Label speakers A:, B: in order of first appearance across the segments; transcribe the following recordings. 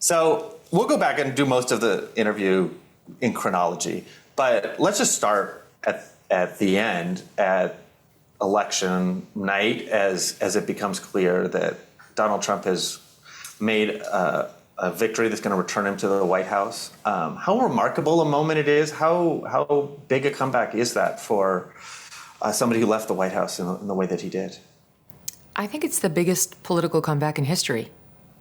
A: So we'll go back and do most of the interview in chronology, but let's just start at the end, at election night, as it becomes clear that Donald Trump has made a victory that's going to return him to the White House. How remarkable a moment it is. How big a comeback is that for somebody who left the White House in the way that he did?
B: I think it's the biggest political comeback in history.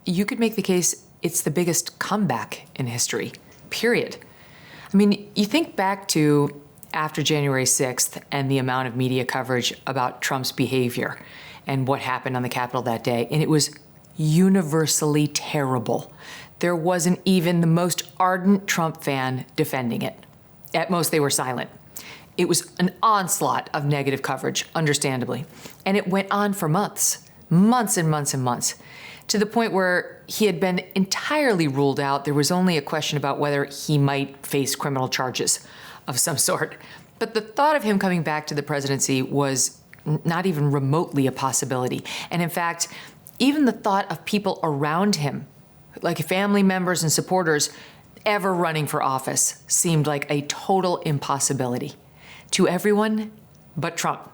B: You could make the case it's the biggest comeback in history, period. I mean, you think back to after January 6th and the amount of media coverage about Trump's behavior and what happened on the Capitol that day, and it was universally terrible. There wasn't even the most ardent Trump fan defending it. At most, they were silent. It was an onslaught of negative coverage, understandably. And it went on for months and months and months, to the point where he had been entirely ruled out. There was only a question about whether he might face criminal charges of some sort. But the thought of him coming back to the presidency was not even remotely a possibility. And in fact, even the thought of people around him, like family members and supporters, ever running for office seemed like a total impossibility to everyone but Trump.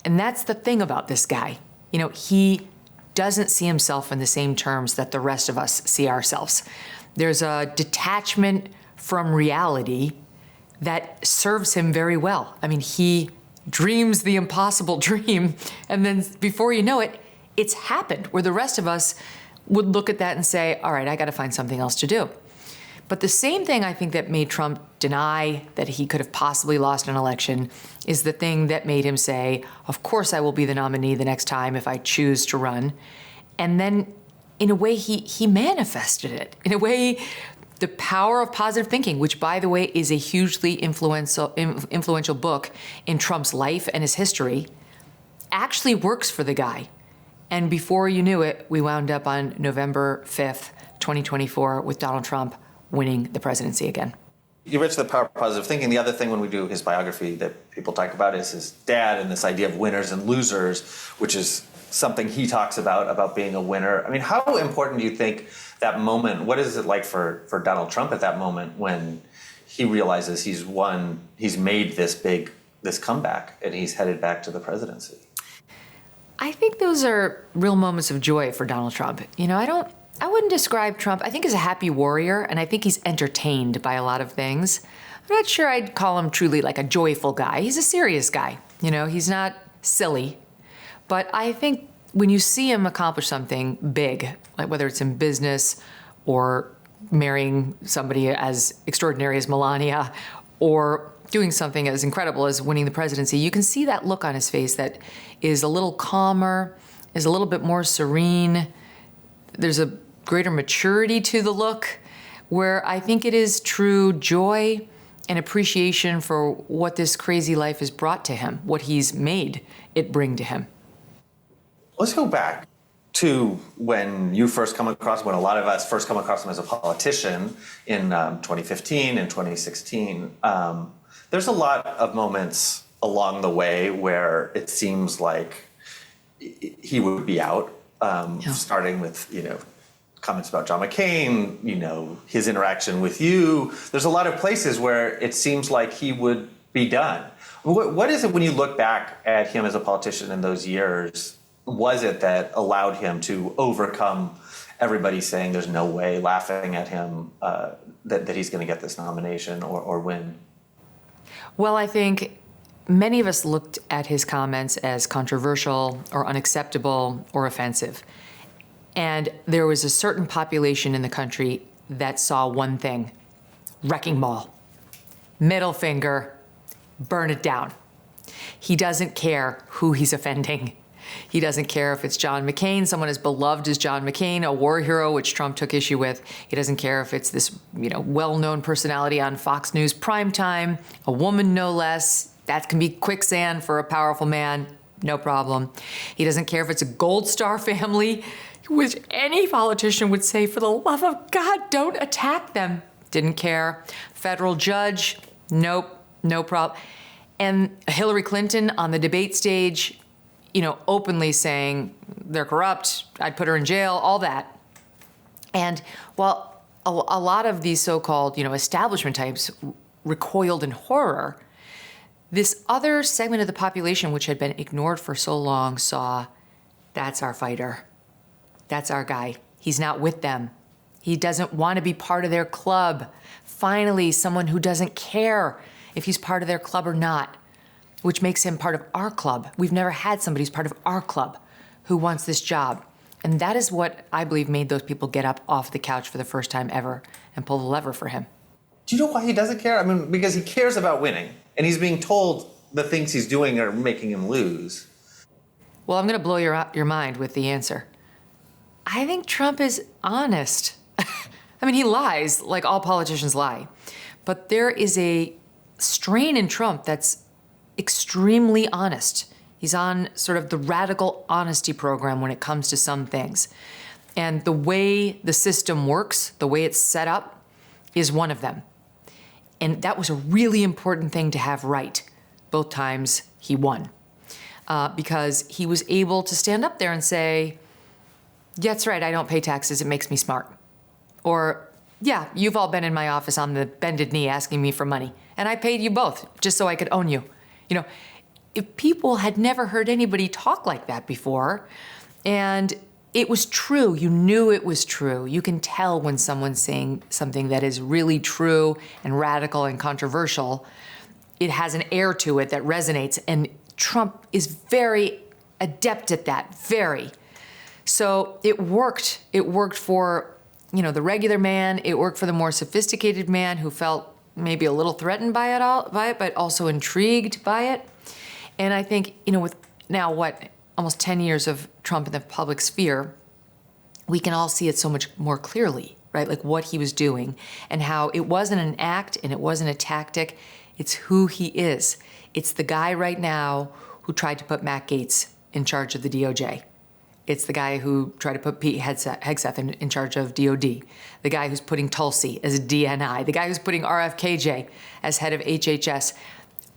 B: And that's the thing about this guy. You know, he doesn't see himself in the same terms that the rest of us see ourselves. There's a detachment from reality that serves him very well. I mean, he dreams the impossible dream, and then before you know it, it's happened, where the rest of us would look at that and say, all right, I got to find something else to do. But the same thing I think that made Trump deny that he could have possibly lost an election is the thing that made him say, of course I will be the nominee the next time if I choose to run. And then in a way, he manifested it. In a way, the power of positive thinking, which, by the way, is a hugely influential book in Trump's life and his history, actually works for the guy. And before you knew it, we wound up on November 5th, 2024, with Donald Trump winning the presidency again.
A: You mentioned the power of positive thinking. The other thing when we do his biography that people talk about is his dad and this idea of winners and losers, which is something he talks about being a winner. I mean, how important do you think that moment, what is it like for Donald Trump at that moment when he realizes he's won, he's made this comeback, and he's headed back to the presidency?
B: I think those are real moments of joy for Donald Trump. You know, I wouldn't describe Trump, I think, as a happy warrior, and I think he's entertained by a lot of things. I'm not sure I'd call him truly like a joyful guy. He's a serious guy. You know, he's not silly. But I think when you see him accomplish something big, like whether it's in business or marrying somebody as extraordinary as Melania, or doing something as incredible as winning the presidency, you can see that look on his face that is a little calmer, is a little bit more serene. There's a greater maturity to the look, where I think it is true joy and appreciation for what this crazy life has brought to him, what he's made it bring to him.
A: Let's go back to when a lot of us first come across him as a politician in 2015 and 2016. There's a lot of moments along the way where it seems like he would be out, starting with, comments about John McCain, his interaction with you. There's a lot of places where it seems like he would be done. What is it when you look back at him as a politician in those years? Was it that allowed him to overcome everybody saying there's no way, laughing at him, that he's going to get this nomination or win?
B: Well, I think many of us looked at his comments as controversial or unacceptable or offensive. And there was a certain population in the country that saw one thing: wrecking ball, middle finger, burn it down. He doesn't care who he's offending. He doesn't care if it's John McCain, someone as beloved as John McCain, a war hero, which Trump took issue with. He doesn't care if it's this, well-known personality on Fox News primetime, a woman no less. That can be quicksand for a powerful man, no problem. He doesn't care if it's a Gold Star family, which any politician would say, for the love of God, don't attack them. Didn't care. Federal judge, nope, no problem. And Hillary Clinton on the debate stage, openly saying they're corrupt, I'd put her in jail, all that. And while a lot of these so-called, establishment types recoiled in horror, this other segment of the population, which had been ignored for so long, saw, that's our fighter. That's our guy. He's not with them. He doesn't want to be part of their club. Finally, someone who doesn't care if he's part of their club or not, which makes him part of our club. We've never had somebody who's part of our club who wants this job. And that is what I believe made those people get up off the couch for the first time ever and pull the lever for him.
A: Do you know why he doesn't care? I mean, because he cares about winning, and he's being told the things he's doing are making him lose.
B: Well, I'm going to blow your mind with the answer. I think Trump is honest. I mean, he lies like all politicians lie. But there is a strain in Trump that's extremely honest. He's on sort of the radical honesty program when it comes to some things. And the way the system works, the way it's set up, is one of them. And that was a really important thing to have right both times he won. Because he was able to stand up there and say, yeah, that's right, I don't pay taxes, it makes me smart. Or, yeah, you've all been in my office on the bended knee asking me for money, and I paid you both just so I could own you. If people had never heard anybody talk like that before, and it was true, you knew it was true. You can tell when someone's saying something that is really true and radical and controversial. It has an air to it that resonates, and Trump is very adept at that, very. So it worked. It worked for, the regular man. It worked for the more sophisticated man who felt maybe a little threatened by it, but also intrigued by it. And I think, with now almost 10 years of Trump in the public sphere, we can all see it so much more clearly, right? Like what he was doing and how it wasn't an act and it wasn't a tactic. It's who he is. It's the guy right now who tried to put Matt Gaetz in charge of the DOJ. It's the guy who tried to put Pete Hegseth in charge of DOD. The guy who's putting Tulsi as a DNI. The guy who's putting RFKJ as head of HHS.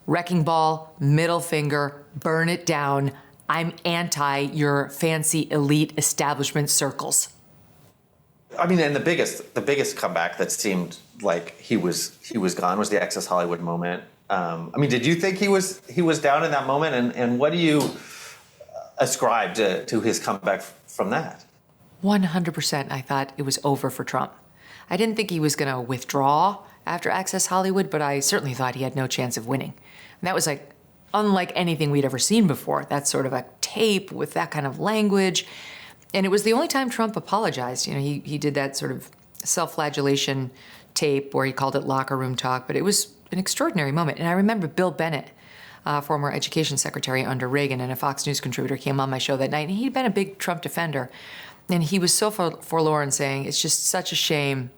B: Wrecking ball, middle finger, burn it down. I'm anti your fancy elite establishment circles.
A: I mean, and the biggest comeback that seemed like he was gone was the Access Hollywood moment. Did you think he was down in that moment? And what do you ascribe to his comeback from that?
B: 100%. I thought it was over for Trump. I didn't think he was going to withdraw after Access Hollywood, but I certainly thought he had no chance of winning. And that was unlike anything we'd ever seen before. That's sort of a tape with that kind of language. And it was the only time Trump apologized. He did that sort of self-flagellation tape where he called it locker room talk, but it was an extraordinary moment. And I remember Bill Bennett, former education secretary under Reagan and a Fox News contributor, came on my show that night, and he'd been a big Trump defender. And he was so forlorn, saying, it's just such a shame.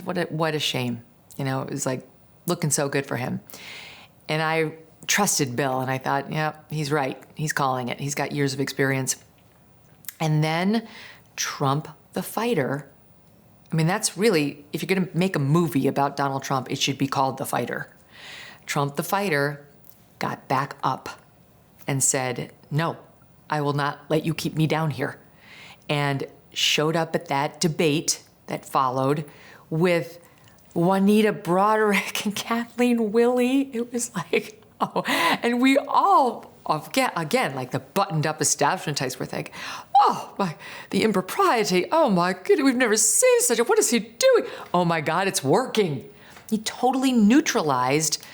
B: What a shame. It was like looking so good for him. And I trusted Bill, and I thought, yeah, he's right. He's calling it. He's got years of experience. And then Trump the fighter. That's really, if you're going to make a movie about Donald Trump, it should be called The Fighter. Trump the fighter got back up and said, no, I will not let you keep me down here. And showed up at that debate that followed with Juanita Broderick and Kathleen Willey. It was like, oh, and we all, again, like the buttoned up establishment types were like, oh, the impropriety. Oh my goodness, we've never seen such a, what is he doing? Oh my God, it's working. He totally neutralized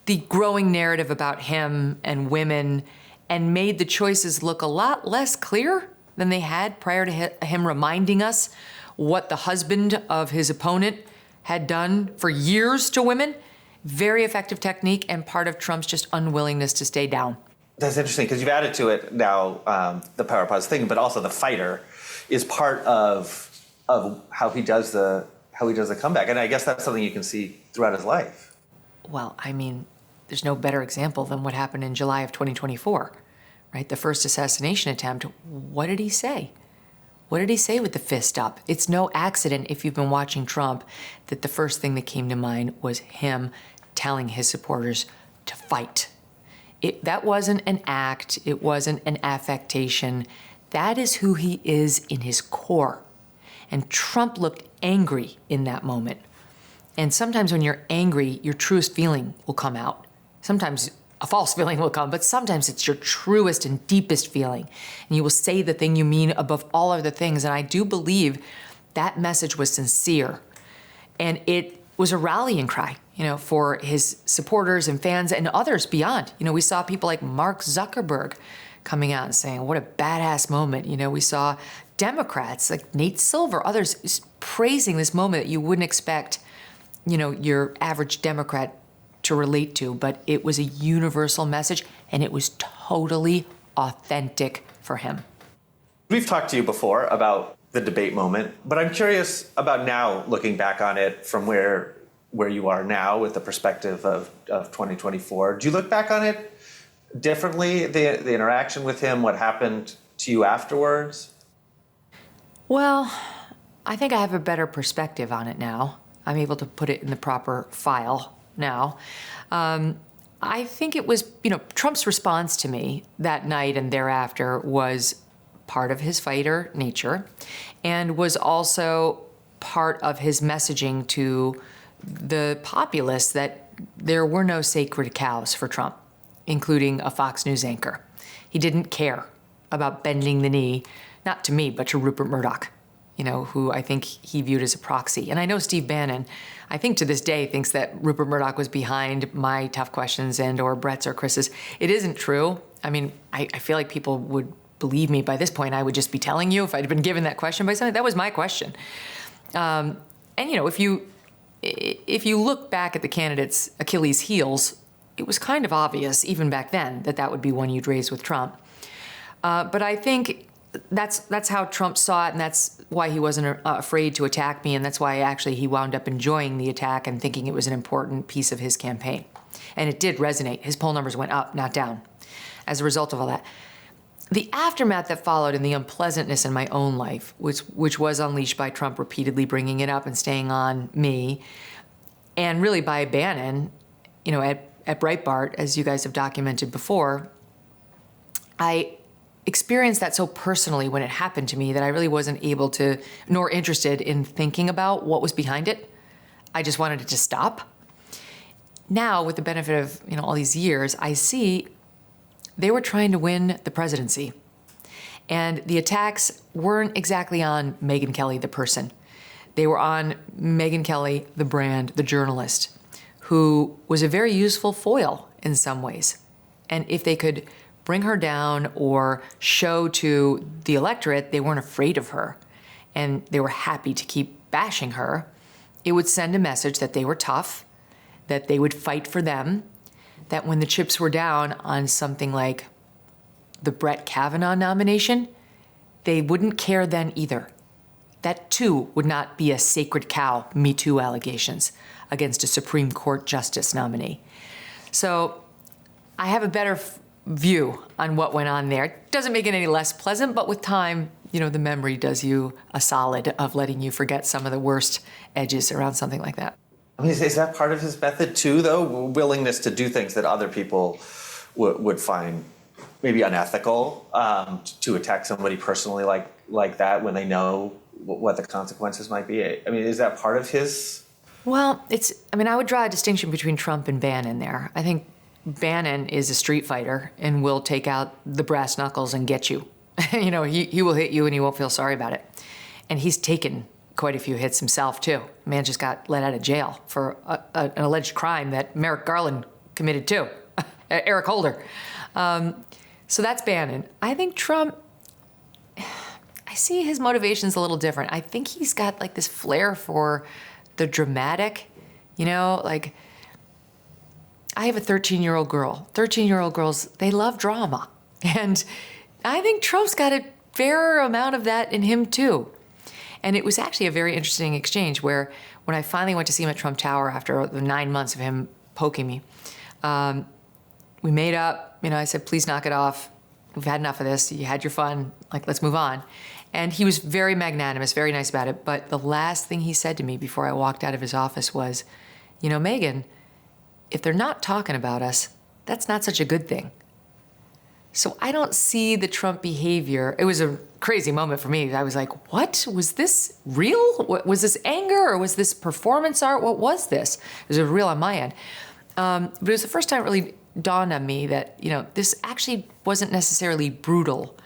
B: the growing narrative about him and women and made the choices look a lot less clear than they had prior to him reminding us what the husband of his opponent had done for years to women. Very effective technique and part of Trump's just unwillingness to stay down.
A: That's interesting because you've added to it now the power pause thing, but also the fighter is part of how he does the comeback, and I guess that's something you can see throughout his life.
B: Well, there's no better example than what happened in July of 2024, right? The first assassination attempt. What did he say? What did he say with the fist up? It's no accident, if you've been watching Trump, that the first thing that came to mind was him telling his supporters to fight. That wasn't an act. It wasn't an affectation. That is who he is in his core. And Trump looked angry in that moment. And sometimes when you're angry, your truest feeling will come out. Sometimes a false feeling will come, but sometimes it's your truest and deepest feeling. And you will say the thing you mean above all other things. And I do believe that message was sincere. And it was a rallying cry, for his supporters and fans and others beyond. We saw people like Mark Zuckerberg coming out and saying, what a badass moment. We saw Democrats like Nate Silver, others praising this moment that you wouldn't expect, your average Democrat to relate to, but it was a universal message and it was totally authentic for him.
A: We've talked to you before about the debate moment, but I'm curious about now, looking back on it from where you are now with the perspective of 2024. Do you look back on it differently, the interaction with him, what happened to you afterwards?
B: Well, I think I have a better perspective on it now. I'm able to put it in the proper file now. I think it was, Trump's response to me that night and thereafter was part of his fighter nature and was also part of his messaging to the populace that there were no sacred cows for Trump, including a Fox News anchor. He didn't care about bending the knee, not to me, but to Rupert Murdoch, who I think he viewed as a proxy. And I know Steve Bannon, I think to this day, thinks that Rupert Murdoch was behind my tough questions and or Brett's or Chris's. It isn't true. I mean, I feel like people would believe me by this point. I would just be telling you if I'd been given that question by somebody. That was my question. And, if you look back at the candidates' Achilles' heels, it was kind of obvious, even back then, that would be one you'd raise with Trump. But I think that's how Trump saw it, and that's why he wasn't afraid to attack me, and that's why actually he wound up enjoying the attack and thinking it was an important piece of his campaign. And it did resonate. His poll numbers went up, not down, as a result of all that. The aftermath that followed and the unpleasantness in my own life, which was unleashed by Trump repeatedly bringing it up and staying on me, and really by Bannon, at Breitbart, as you guys have documented before, I experienced that so personally when it happened to me that I really wasn't able to, nor interested in thinking about what was behind it. I just wanted it to stop. Now, with the benefit of all these years, I see they were trying to win the presidency. And the attacks weren't exactly on Megyn Kelly, the person. They were on Megyn Kelly, the brand, the journalist, who was a very useful foil in some ways. And if they could bring her down or show to the electorate they weren't afraid of her and they were happy to keep bashing her, it would send a message that they were tough, that they would fight for them, that when the chips were down on something like the Brett Kavanaugh nomination, they wouldn't care then either. That too would not be a sacred cow Me Too allegations against a Supreme Court justice nominee. So I have a better view on what went on there. It doesn't make it any less pleasant, but with time, the memory does you a solid of letting you forget some of the worst edges around something like that.
A: I mean, is that part of his method too, though? Willingness to do things that other people would find maybe unethical, to attack somebody personally like that when they know what the consequences might be. I mean, is that part of his? Well,
B: I would draw a distinction between Trump and Bannon there. I think Bannon is a street fighter and will take out the brass knuckles and get you. He will hit you and you won't feel sorry about it. And he's taken quite a few hits himself, too. Man just got let out of jail for an alleged crime that Merrick Garland committed, too. Eric Holder. So that's Bannon. I think Trump, I see his motivations a little different. I think he's got this flair for the dramatic, I have a 13-year-old girl. 13-year-old girls, they love drama. And I think Trump's got a fair amount of that in him, too. And it was actually a very interesting exchange where when I finally went to see him at Trump Tower after the 9 months of him poking me, we made up. I said, please knock it off. We've had enough of this. You had your fun. Let's move on. And he was very magnanimous, very nice about it. But the last thing he said to me before I walked out of his office was, Megyn, if they're not talking about us, that's not such a good thing. So I don't see the Trump behavior. It was a crazy moment for me. I was like, what? Was this real? Was this anger or was this performance art? What was this? It was real on my end. But it was the first time it really dawned on me that, this actually wasn't necessarily brutal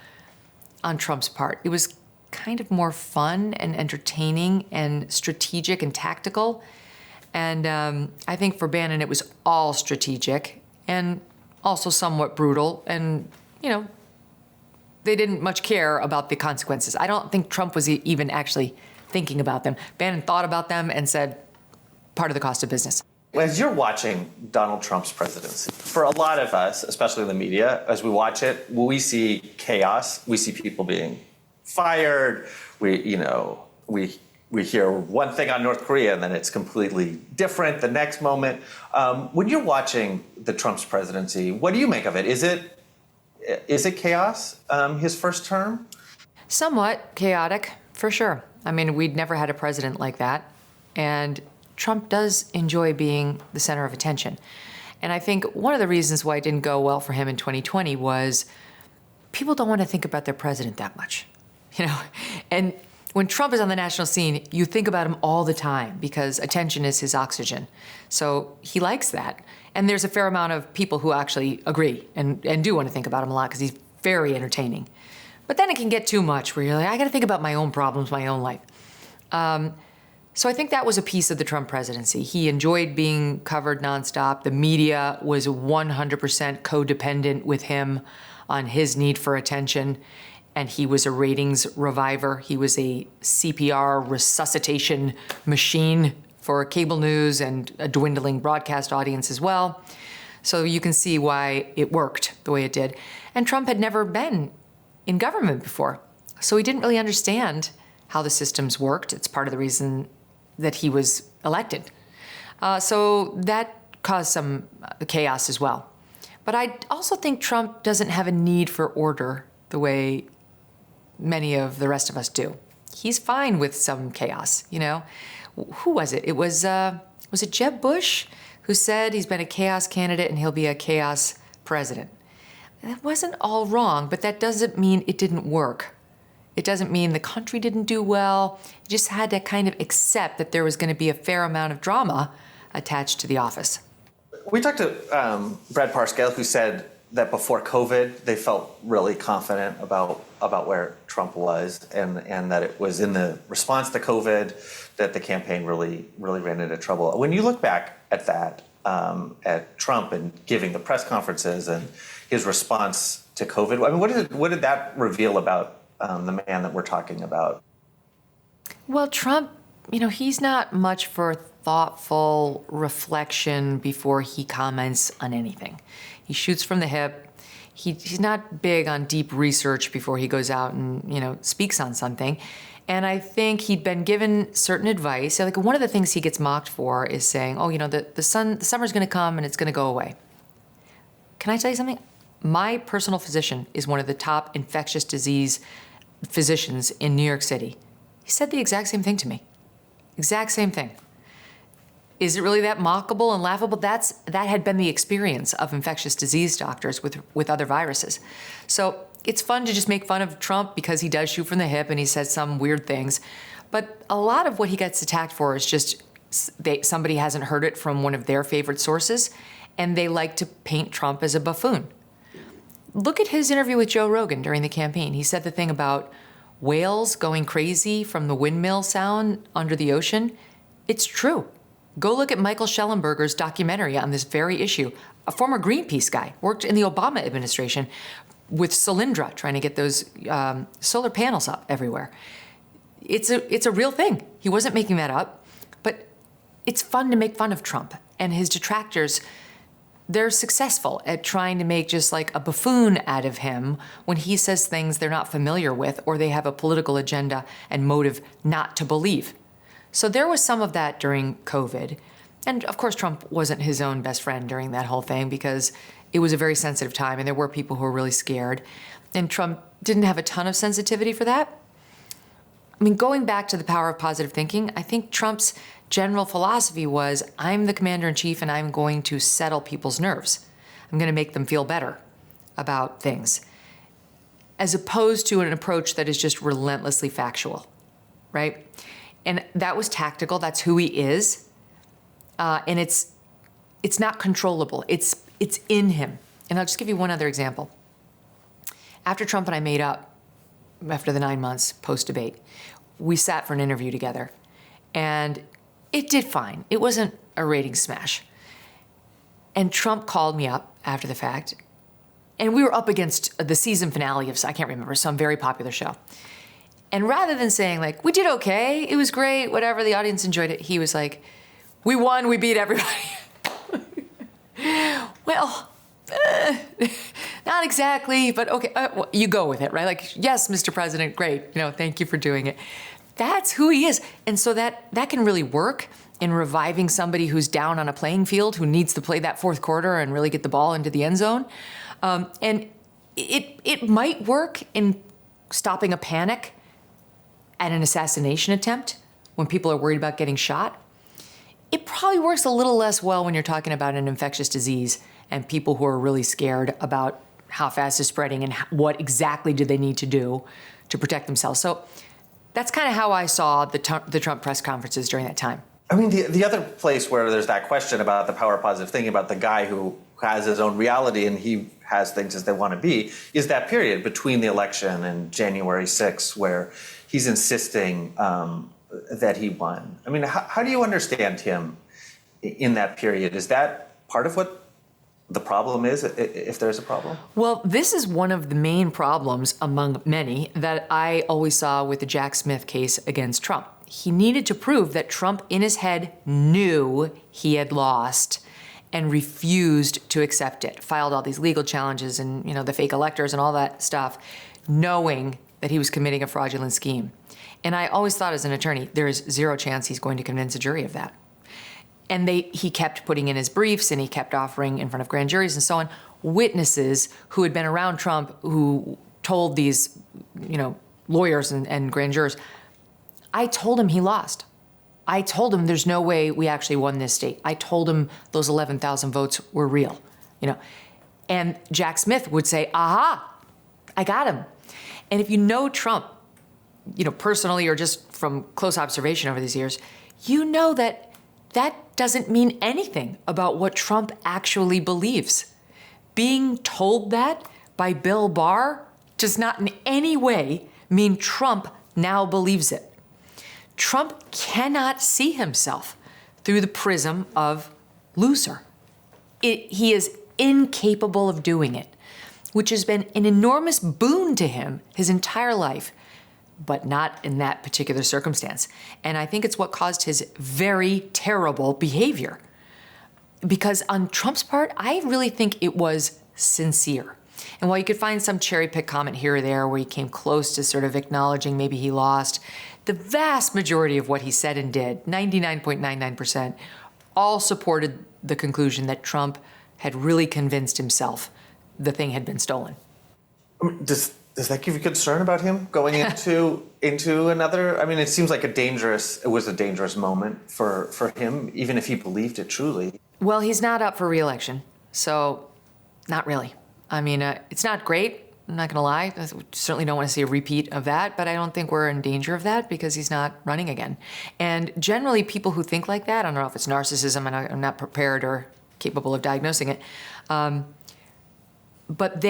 B: on Trump's part. It was kind of more fun and entertaining and strategic and tactical. And I think for Bannon, it was all strategic and also somewhat brutal. And, they didn't much care about the consequences. I don't think Trump was even actually thinking about them. Bannon thought about them and said, part of the cost of business.
A: As you're watching Donald Trump's presidency, for a lot of us, especially in the media, as we watch it, we see chaos. We see people being fired. We hear one thing on North Korea and then it's completely different the next moment. When you're watching the Trump's presidency, what do you make of it? Is it chaos, his first term?
B: Somewhat chaotic, for sure. I mean, we'd never had a president like that. And Trump does enjoy being the center of attention. And I think one of the reasons why it didn't go well for him in 2020 was people don't want to think about their president that much, And when Trump is on the national scene, you think about him all the time because attention is his oxygen. So he likes that. And there's a fair amount of people who actually agree and do want to think about him a lot because he's very entertaining. But then it can get too much where you're like, I got to think about my own problems, my own life. So I think that was a piece of the Trump presidency. He enjoyed being covered nonstop. The media was 100% codependent with him on his need for attention. And he was a ratings reviver. He was a CPR resuscitation machine for cable news and a dwindling broadcast audience as well. So you can see why it worked the way it did. And Trump had never been in government before. So he didn't really understand how the systems worked. It's part of the reason that he was elected. So that caused some chaos as well. But I also think Trump doesn't have a need for order the way many of the rest of us do. He's fine with some chaos, Who was it? Was it Jeb Bush who said he's been a chaos candidate and he'll be a chaos president? That wasn't all wrong, but that doesn't mean it didn't work. It doesn't mean the country didn't do well. You just had to kind of accept that there was going to be a fair amount of drama attached to the office.
A: We talked to Brad Parscale, who said that before COVID, they felt really confident about where Trump was, and that it was in the response to COVID that the campaign really ran into trouble. When you look back at that, at Trump and giving the press conferences and his response to COVID, I mean, what did that reveal about the man that we're talking about?
B: Well, Trump, he's not much for thoughtful reflection before he comments on anything. He shoots from the hip. He's not big on deep research before he goes out and, speaks on something. And I think he'd been given certain advice. Like one of the things he gets mocked for is saying, the summer's going to come and it's going to go away. Can I tell you something? My personal physician is one of the top infectious disease physicians in New York City. He said the exact same thing to me. Exact same thing. Is it really that mockable and laughable? That had been the experience of infectious disease doctors with other viruses. So it's fun to just make fun of Trump because he does shoot from the hip and he says some weird things. But a lot of what he gets attacked for is just somebody hasn't heard it from one of their favorite sources, and they like to paint Trump as a buffoon. Look at his interview with Joe Rogan during the campaign. He said the thing about whales going crazy from the windmill sound under the ocean. It's true. Go look at Michael Schellenberger's documentary on this very issue. A former Greenpeace guy, worked in the Obama administration with Solyndra, trying to get those solar panels up everywhere. It's a real thing. He wasn't making that up, but it's fun to make fun of Trump. And his detractors, they're successful at trying to make just like a buffoon out of him when he says things they're not familiar with or they have a political agenda and motive not to believe. So there was some of that during COVID. And of course, Trump wasn't his own best friend during that whole thing because it was a very sensitive time and there were people who were really scared. And Trump didn't have a ton of sensitivity for that. I mean, going back to the power of positive thinking, I think Trump's general philosophy was, I'm the commander-in-chief and I'm going to settle people's nerves. I'm going to make them feel better. about things, as opposed to an approach that is just relentlessly factual, right? And that was tactical. That's who he is. And it's not controllable. It's in him. And I'll just give you one other example. After Trump and I made up, after the 9 months post-debate, we sat for an interview together. And it did fine. It wasn't a rating smash. And Trump called me up after the fact. And we were up against the season finale of, I can't remember, some very popular show. And rather than saying, like, we did okay, it was great, whatever, the audience enjoyed it, he was like, we won, we beat everybody. Well, not exactly, but okay, well, you go with it, right? Like, yes, Mr. President, great, thank you for doing it. That's who he is. And so that can really work in reviving somebody who's down on a playing field, who needs to play that fourth quarter and really get the ball into the end zone. And it might work in stopping a panic at an assassination attempt when people are worried about getting shot. It probably works a little less well when you're talking about an infectious disease and people who are really scared about how fast it's spreading and what exactly do they need to do to protect themselves. So that's kind of how I saw the Trump press conferences during that time.
A: I mean, the other place where there's that question about the power positive thing about the guy who has his own reality and he has things as they want to be is that period between the election and January 6th where he's insisting that he won. I mean, how do you understand him in that period? Is that part of what the problem is, if there's a problem?
B: Well, this is one of the main problems among many that I always saw with the Jack Smith case against Trump. He needed to prove that Trump in his head knew he had lost and refused to accept it, filed all these legal challenges and, the fake electors and all that stuff, knowing that he was committing a fraudulent scheme. And I always thought as an attorney, there is zero chance he's going to convince a jury of that. And he kept putting in his briefs and he kept offering in front of grand juries and so on, witnesses who had been around Trump who told these, lawyers and grand jurors, I told him he lost. I told him there's no way we actually won this state. I told him those 11,000 votes were real, And Jack Smith would say, aha, I got him. And if you know Trump, personally or just from close observation over these years, you know that doesn't mean anything about what Trump actually believes. Being told that by Bill Barr does not in any way mean Trump now believes it. Trump cannot see himself through the prism of loser. He is incapable of doing it, which has been an enormous boon to him his entire life, but not in that particular circumstance. And I think it's what caused his very terrible behavior. Because on Trump's part, I really think it was sincere. And while you could find some cherry-pick comment here or there where he came close to sort of acknowledging maybe he lost, the vast majority of what he said and did, 99.99%, all supported the conclusion that Trump had really convinced himself the thing had been stolen.
A: Does that give you concern about him going into another? I mean, it seems like it was a dangerous moment for him, even if he believed it truly.
B: Well, he's not up for re-election, so not really. I mean, it's not great. I'm not going to lie. I certainly don't want to see a repeat of that, but I don't think we're in danger of that because he's not running again. And generally, people who think like that, I don't know if it's narcissism, and I'm not prepared or capable of diagnosing it, but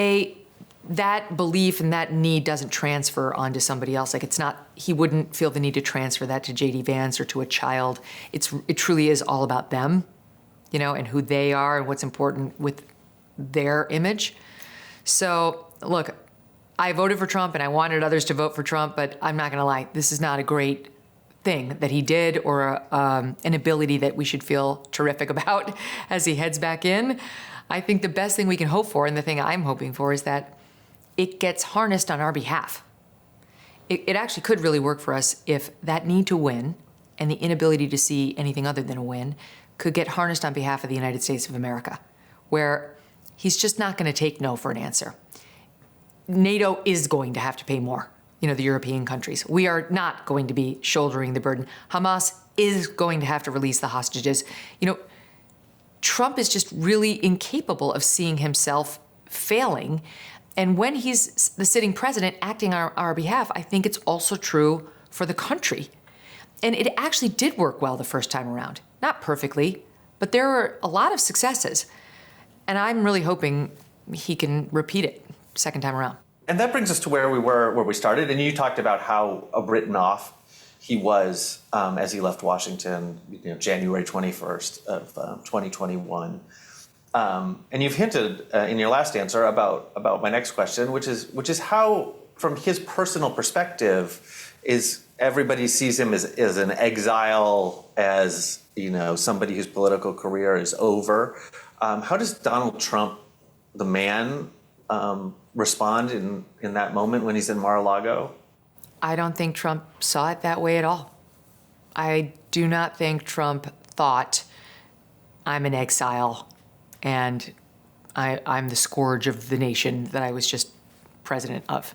B: that belief and that need doesn't transfer onto somebody else. Like he wouldn't feel the need to transfer that to J.D. Vance or to a child. It truly is all about them, and who they are and what's important with their image. So, look, I voted for Trump and I wanted others to vote for Trump, but I'm not going to lie, this is not a great thing that he did or an ability that we should feel terrific about as he heads back in. I think the best thing we can hope for, and the thing I'm hoping for, is that it gets harnessed on our behalf. It actually could really work for us if that need to win and the inability to see anything other than a win could get harnessed on behalf of the United States of America, where he's just not going to take no for an answer. NATO is going to have to pay more, the European countries. We are not going to be shouldering the burden. Hamas is going to have to release the hostages. Trump is just really incapable of seeing himself failing. And when he's the sitting president acting on our behalf, I think it's also true for the country. And it actually did work well the first time around. Not perfectly, but there were a lot of successes. And I'm really hoping he can repeat it second time around.
A: And that brings us to where we started. And you talked about how written off he was as he left Washington, January 21st of 2021. And you've hinted in your last answer about my next question, which is how, from his personal perspective, is everybody sees him as an exile, as somebody whose political career is over. How does Donald Trump, the man, respond in that moment when he's in Mar-a-Lago?
B: I don't think Trump saw it that way at all. I do not think Trump thought, I'm an exile and I'm the scourge of the nation that I was just president of,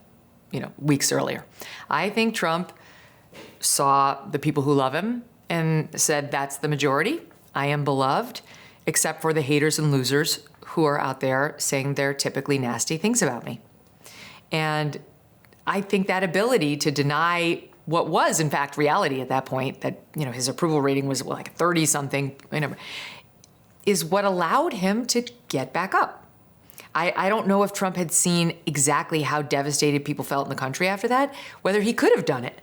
B: weeks earlier. I think Trump saw the people who love him and said, that's the majority. I am beloved, except for the haters and losers who are out there saying they're typically nasty things about me. And I think that ability to deny what was, in fact, reality at that point, that his approval rating was like 30-something, is what allowed him to get back up. I don't know if Trump had seen exactly how devastated people felt in the country after that, whether he could have done it,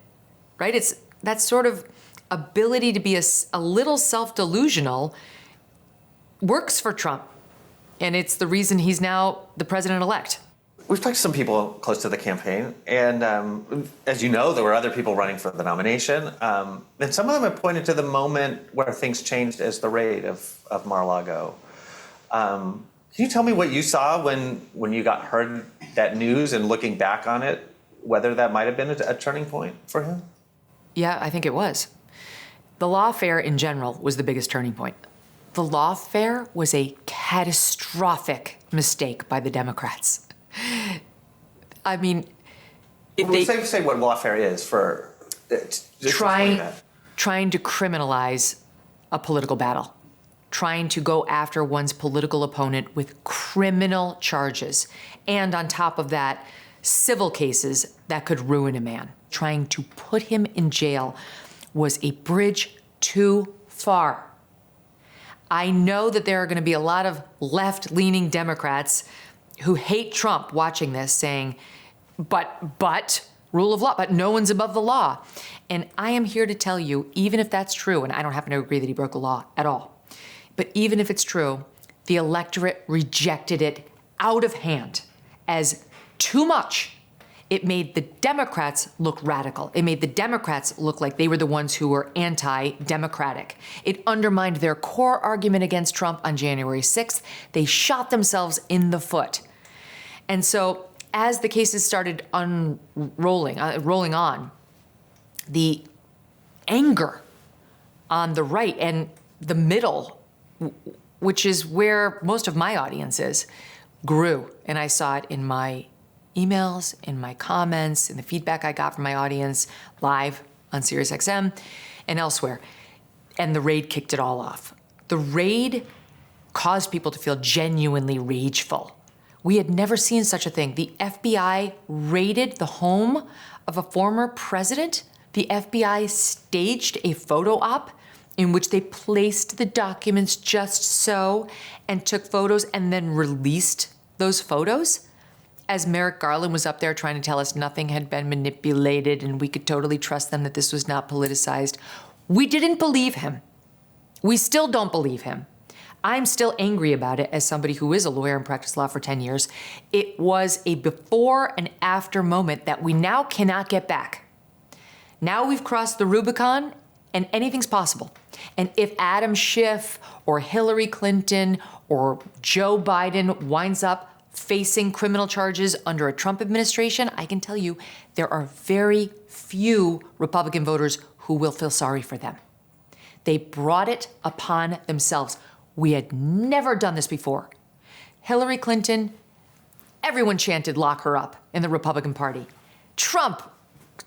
B: right? It's that sort of ability to be a little self-delusional works for Trump. And it's the reason he's now the president-elect.
A: We've talked to some people close to the campaign, and as you know, there were other people running for the nomination, and some of them have pointed to the moment where things changed as the raid of Mar-a-Lago. Can you tell me what you saw when you heard that news, and looking back on it, whether that might have been a turning point for him?
B: Yeah, I think it was. The lawfare in general was the biggest turning point. The lawfare was a catastrophic mistake by the Democrats. I mean,
A: say what lawfare is for
B: trying to criminalize a political battle, trying to go after one's political opponent with criminal charges, and on top of that, civil cases that could ruin a man. Trying to put him in jail was a bridge too far. I know that there are going to be a lot of left-leaning Democrats who hate Trump watching this saying, but rule of law, but no one's above the law. And I am here to tell you, even if that's true, and I don't happen to agree that he broke the law at all, but even if it's true, the electorate rejected it out of hand as too much. It made the Democrats look radical. It made the Democrats look like they were the ones who were anti-democratic. It undermined their core argument against Trump on January 6th. They shot themselves in the foot. And so as the cases started rolling on, the anger on the right and the middle, which is where most of my audience is, grew. And I saw it in my emails, in my comments, in the feedback I got from my audience live on SiriusXM and elsewhere. And the raid kicked it all off. The raid caused people to feel genuinely rageful. We had never seen such a thing. The FBI raided the home of a former president. The FBI staged a photo op in which they placed the documents just so and took photos and then released those photos. As Merrick Garland was up there trying to tell us nothing had been manipulated and we could totally trust them, that this was not politicized. We didn't believe him. We still don't believe him. I'm still angry about it as somebody who is a lawyer and practiced law for 10 years. It was a before and after moment that we now cannot get back. Now we've crossed the Rubicon and anything's possible. And if Adam Schiff or Hillary Clinton or Joe Biden winds up facing criminal charges under a Trump administration, I can tell you there are very few Republican voters who will feel sorry for them. They brought it upon themselves. We had never done this before. Hillary Clinton, everyone chanted lock her up in the Republican Party. Trump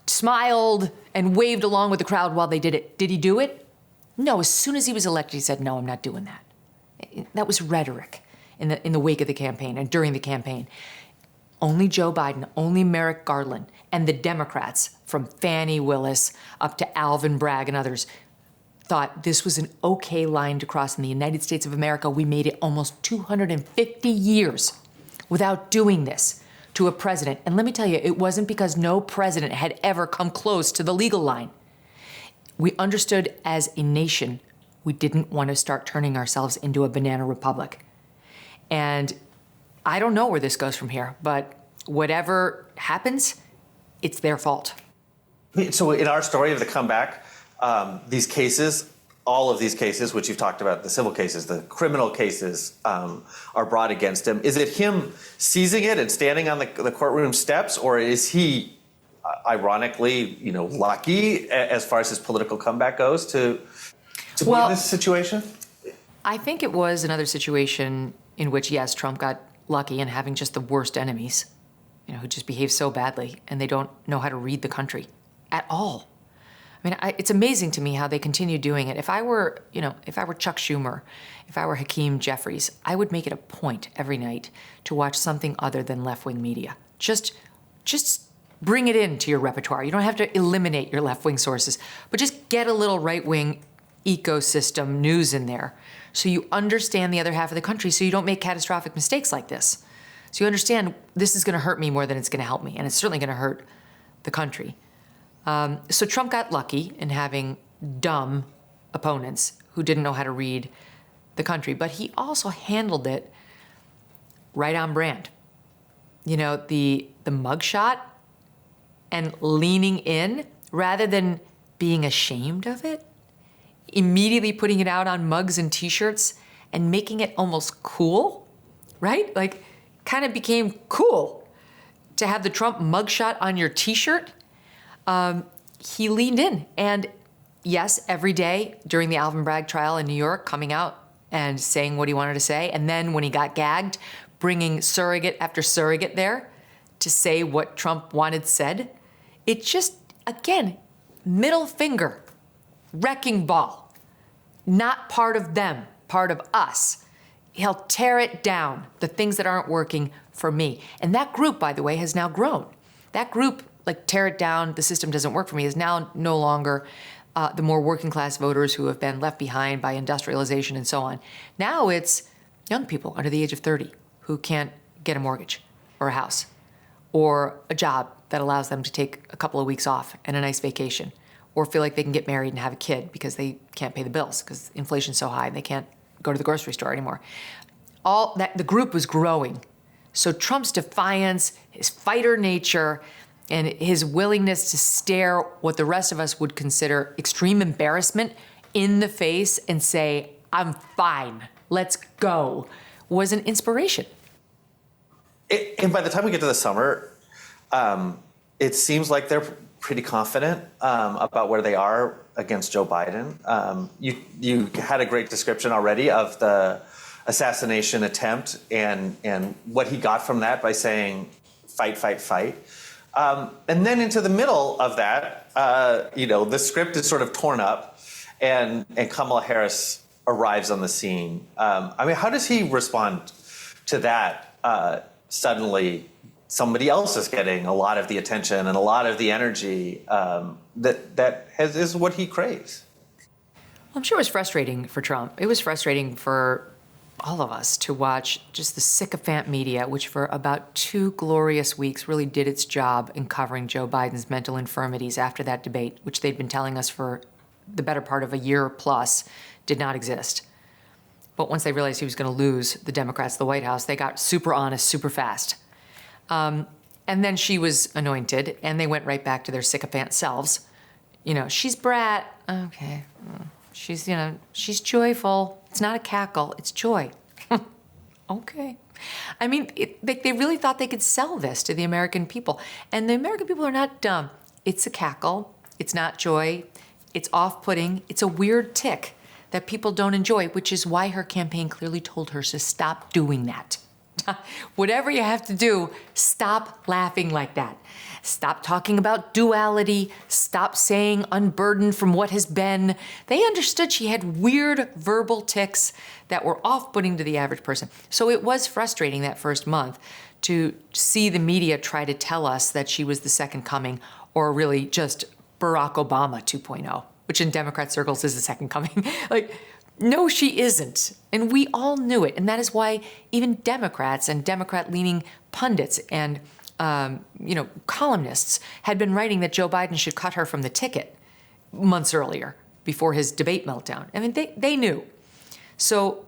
B: smiled and waved along with the crowd while they did it. Did he do it? No, as soon as he was elected, he said, no, I'm not doing that. That was rhetoric. in the wake of the campaign and during the campaign. Only Joe Biden, only Merrick Garland, and the Democrats, from Fani Willis up to Alvin Bragg and others, thought this was an okay line to cross in the United States of America. We made it almost 250 years without doing this to a president. And let me tell you, it wasn't because no president had ever come close to the legal line. We understood as a nation, we didn't want to start turning ourselves into a banana republic. And I don't know where this goes from here, but whatever happens, it's their fault.
A: So in our story of the comeback, these cases, all of these cases, which you've talked about, the civil cases, the criminal cases, are brought against him. Is it him seizing it and standing on the courtroom steps, or is he, ironically, lucky as far as his political comeback goes to be in this situation?
B: I think it was another situation in which, yes, Trump got lucky in having just the worst enemies, who just behave so badly and they don't know how to read the country at all. I mean, it's amazing to me how they continue doing it. If I were Chuck Schumer, if I were Hakeem Jeffries, I would make it a point every night to watch something other than left-wing media. Just bring it into your repertoire. You don't have to eliminate your left-wing sources, but just get a little right-wing ecosystem news in there so you understand the other half of the country, so you don't make catastrophic mistakes like this. So you understand this is going to hurt me more than it's going to help me, and it's certainly going to hurt the country. So Trump got lucky in having dumb opponents who didn't know how to read the country, but he also handled it right on brand. The mugshot and leaning in rather than being ashamed of it, immediately putting it out on mugs and T-shirts and making it almost cool, right? Like, kind of became cool to have the Trump mugshot on your T-shirt. He leaned in. And yes, every day during the Alvin Bragg trial in New York, coming out and saying what he wanted to say. And then when he got gagged, bringing surrogate after surrogate there to say what Trump wanted said. It just, again, middle finger, wrecking ball, not part of them, part of us. He'll tear it down, the things that aren't working for me. And that group, by the way, has now grown. That group, like, tear it down, the system doesn't work for me, is now no longer the more working class voters who have been left behind by industrialization and so on. Now it's young people under the age of 30 who can't get a mortgage or a house or a job that allows them to take a couple of weeks off and a nice vacation, or feel like they can get married and have a kid because they can't pay the bills because inflation's so high and they can't go to the grocery store anymore. All that, the group was growing. So Trump's defiance, his fighter nature, and his willingness to stare what the rest of us would consider extreme embarrassment in the face and say, I'm fine, let's go, was an inspiration.
A: And by the time we get to the summer, it seems like they're pretty confident about where they are against Joe Biden. You had a great description already of the assassination attempt and what he got from that by saying, fight, fight, fight. And then into the middle of that, the script is sort of torn up and Kamala Harris arrives on the scene. How does he respond to that? Suddenly, somebody else is getting a lot of the attention and a lot of the energy is what he craves.
B: Well, I'm sure it was frustrating for Trump. It was frustrating for all of us to watch just the sycophant media, which for about 2 glorious weeks really did its job in covering Joe Biden's mental infirmities after that debate, which they'd been telling us for the better part of a year plus did not exist. But once they realized he was going to lose the Democrats the White House, they got super honest, super fast. And then she was anointed, and they went right back to their sycophant selves. She's brat. Okay. She's joyful. It's not a cackle. It's joy. Okay. They really thought they could sell this to the American people. And the American people are not dumb. It's a cackle. It's not joy. It's off-putting. It's a weird tick that people don't enjoy, which is why her campaign clearly told her to stop doing that. whatever you have to do, stop laughing like that. Stop talking about duality. Stop saying unburdened from what has been. They understood she had weird verbal tics that were off-putting to the average person. So it was frustrating that first month to see the media try to tell us that she was the second coming, or really just Barack Obama 2.0, which in Democrat circles is the second coming. Like, no, she isn't. And we all knew it. And that is why even Democrats and Democrat-leaning pundits and columnists had been writing that Joe Biden should cut her from the ticket months earlier before his debate meltdown. I mean, they knew. So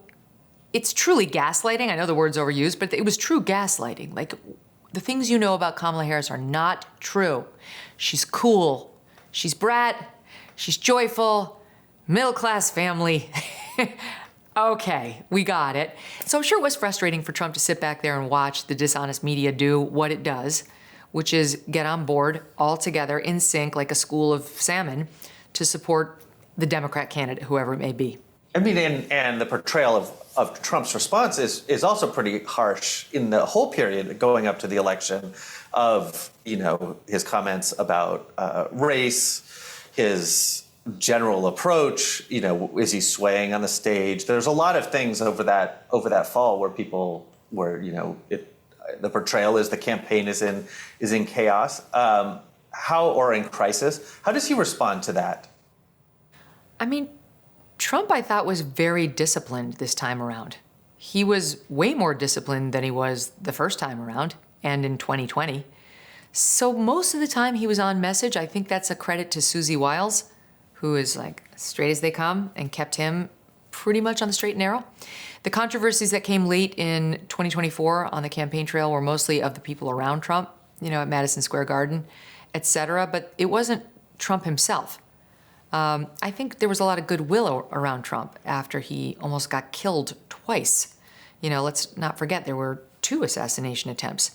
B: it's truly gaslighting. I know the word's overused, but it was true gaslighting. Like, the things you know about Kamala Harris are not true. She's cool. She's brat. She's joyful. Middle-class family. Okay, we got it. So I'm sure it was frustrating for Trump to sit back there and watch the dishonest media do what it does, which is get on board all together in sync like a school of salmon to support the Democrat candidate, whoever it may be.
A: I mean, and the portrayal of Trump's response is also pretty harsh in the whole period going up to the election of, his comments about race, his general approach, is he swaying on the stage? There's a lot of things over that fall where the portrayal is the campaign is in chaos, or in crisis. How does he respond to that?
B: I mean, Trump, I thought, was very disciplined this time around. He was way more disciplined than he was the first time around and in 2020. So most of the time he was on message. I think that's a credit to Susie Wiles, who is like straight as they come and kept him pretty much on the straight and narrow. The controversies that came late in 2024 on the campaign trail were mostly of the people around Trump, at Madison Square Garden, et cetera, but it wasn't Trump himself. I think there was a lot of goodwill around Trump after he almost got killed twice. Let's not forget there were 2 assassination attempts.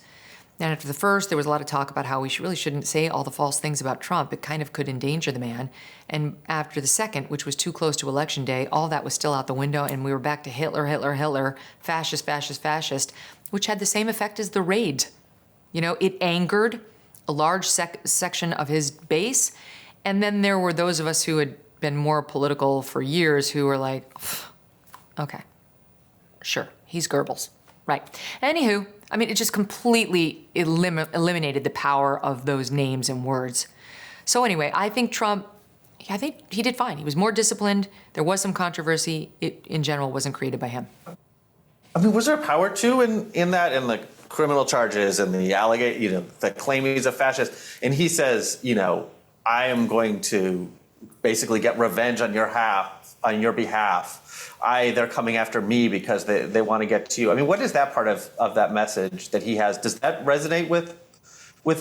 B: And after the first, there was a lot of talk about how we really shouldn't say all the false things about Trump. It kind of could endanger the man. And after the second, which was too close to Election Day, all that was still out the window, and we were back to Hitler, Hitler, Hitler, fascist, fascist, fascist, which had the same effect as the raids. It angered a large section of his base. And then there were those of us who had been more political for years who were like, okay, sure, he's Goebbels. Right. Anywho, I mean, it just completely eliminated the power of those names and words. So anyway, I think he did fine. He was more disciplined. There was some controversy. It, in general, wasn't created by him.
A: I mean, was there power, too, in the criminal charges and the claim he's a fascist? And he says, I am going to basically get revenge on your behalf. They're coming after me because they want to get to you. I mean, what is that part of that message that he has? Does that resonate with